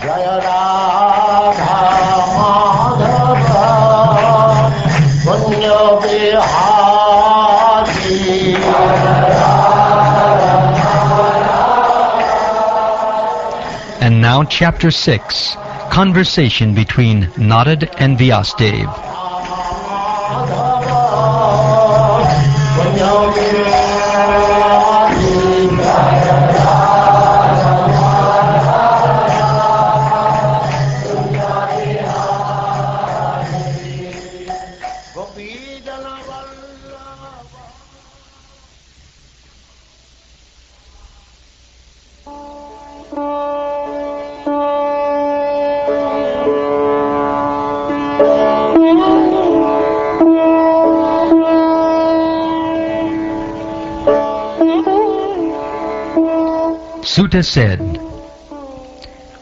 Jaya Radha Madhava Punya Bihari. And now Chapter 6, Conversation between Narad and Vyasadeva. Sutta said,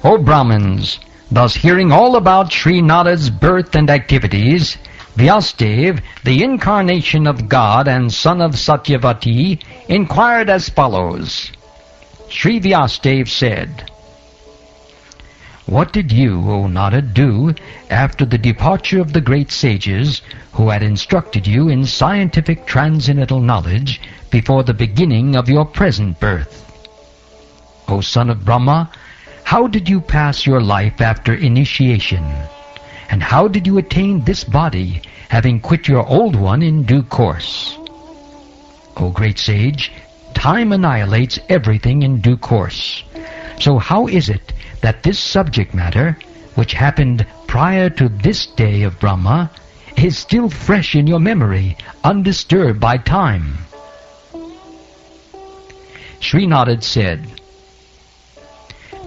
O Brahmins, thus hearing all about Sri Narad's birth and activities, Vyasadeva, the incarnation of God and son of Satyavati, inquired as follows. Sri Vyasadeva said, What did you, O Narad, do after the departure of the great sages who had instructed you in scientific transcendental knowledge before the beginning of your present birth? O son of Brahma, how did you pass your life after initiation? And how did you attain this body, having quit your old one in due course? O great sage, time annihilates everything in due course. So how is it that this subject matter, which happened prior to this day of Brahma, is still fresh in your memory, undisturbed by time? Sri Narad said,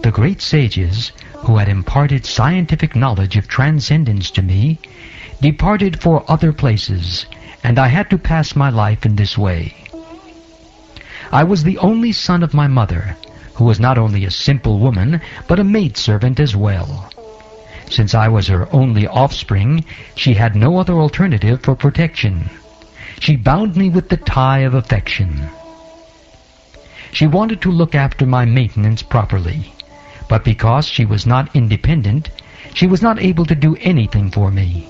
The great sages, who had imparted scientific knowledge of transcendence to me, departed for other places, and I had to pass my life in this way. I was the only son of my mother, who was not only a simple woman, but a maidservant as well. Since I was her only offspring, she had no other alternative for protection. She bound me with the tie of affection. She wanted to look after my maintenance properly, but because she was not independent, she was not able to do anything for me.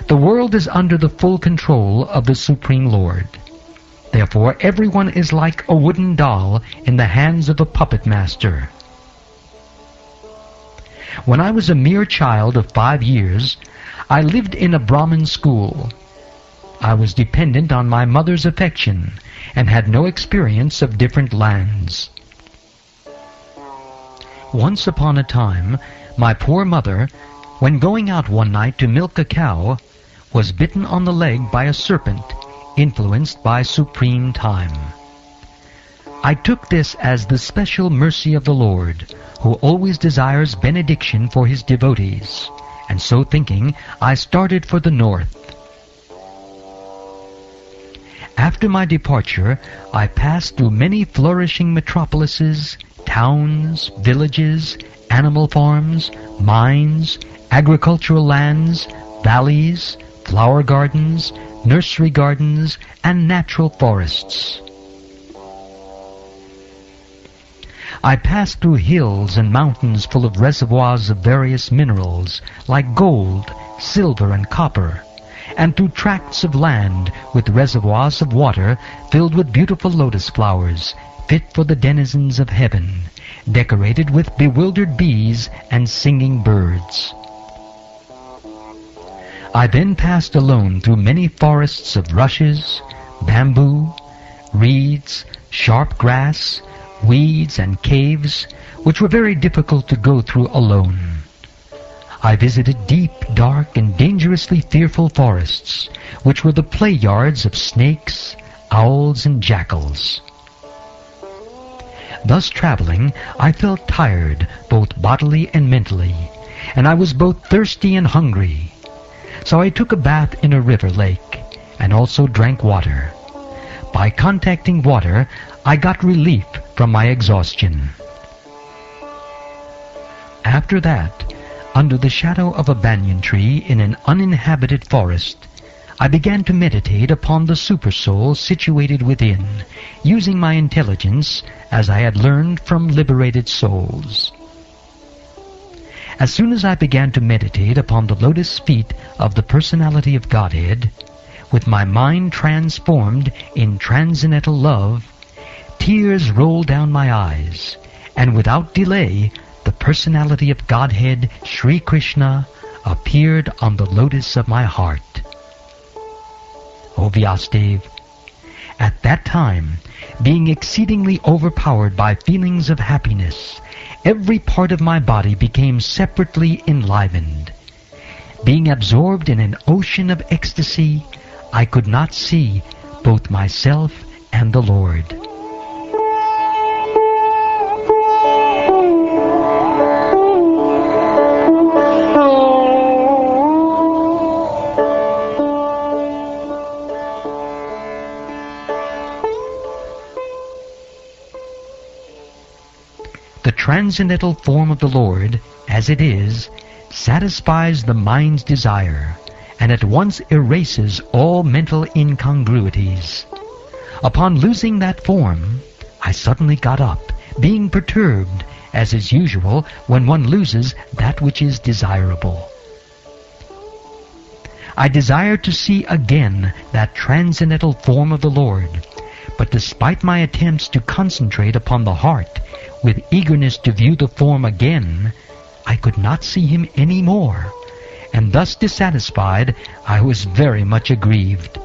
The world is under the full control of the Supreme Lord. Therefore, everyone is like a wooden doll in the hands of a puppet master. When I was a mere child of 5 years, I lived in a Brahmin school. I was dependent on my mother's affection and had no experience of different lands. Once upon a time, my poor mother, when going out one night to milk a cow, was bitten on the leg by a serpent, influenced by supreme time. I took this as the special mercy of the Lord, who always desires benediction for his devotees, and so thinking, I started for the north. After my departure, I passed through many flourishing metropolises, towns, villages, animal farms, mines, agricultural lands, valleys, flower gardens, nursery gardens, and natural forests. I passed through hills and mountains full of reservoirs of various minerals, like gold, silver, and copper, and through tracts of land with reservoirs of water filled with beautiful lotus flowers, fit for the denizens of heaven, decorated with bewildered bees and singing birds. I then passed alone through many forests of rushes, bamboo, reeds, sharp grass, weeds, and caves, which were very difficult to go through alone. I visited deep, dark, and dangerously fearful forests, which were the play yards of snakes, owls, and jackals. Thus traveling, I felt tired, both bodily and mentally, and I was both thirsty and hungry. So I took a bath in a river lake, and also drank water. By contacting water, I got relief from my exhaustion. After that, under the shadow of a banyan tree in an uninhabited forest, I began to meditate upon the supersoul situated within, using my intelligence as I had learned from liberated souls. As soon as I began to meditate upon the lotus feet of the personality of Godhead, with my mind transformed in transcendental love, tears rolled down my eyes, and without delay, the personality of Godhead, Sri Krishna, appeared on the lotus of my heart. O Vyasadeva, at that time, being exceedingly overpowered by feelings of happiness, every part of my body became separately enlivened. Being absorbed in an ocean of ecstasy, I could not see both myself and the Lord. The transcendental form of the Lord, as it is, satisfies the mind's desire, and at once erases all mental incongruities. Upon losing that form, I suddenly got up, being perturbed, as is usual when one loses that which is desirable. I desired to see again that transcendental form of the Lord, but despite my attempts to concentrate upon the heart, with eagerness to view the form again, I could not see him any more, and thus dissatisfied, I was very much aggrieved.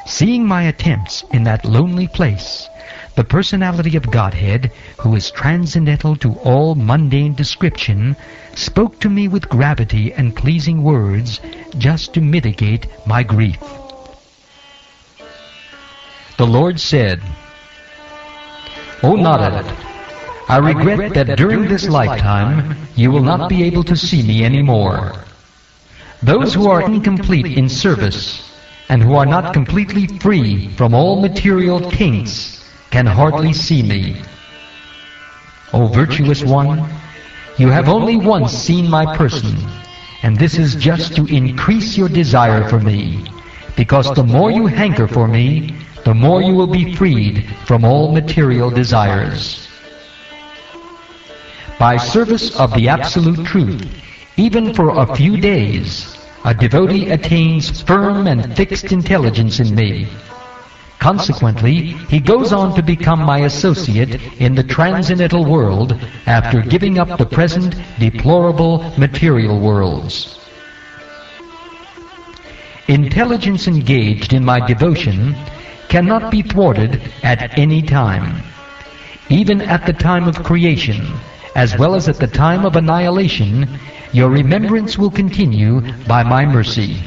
Seeing my attempts in that lonely place, the personality of Godhead, who is transcendental to all mundane description, spoke to me with gravity and pleasing words, just to mitigate my grief. The Lord said, "O Narada, I regret that during this lifetime you will not be able to see me any more. Those who are incomplete in service and who are not completely free from all material taints can hardly see me. O virtuous one, you have only once seen my person, and this is just to increase your desire for me, because the more you hanker for me, the more you will be freed from all material desires. By service of the Absolute Truth, even for a few days, a devotee attains firm and fixed intelligence in me. Consequently, he goes on to become my associate in the transcendental world after giving up the present deplorable material worlds. Intelligence engaged in my devotion cannot be thwarted at any time. Even at the time of creation, as well as at the time of annihilation, your remembrance will continue by my mercy.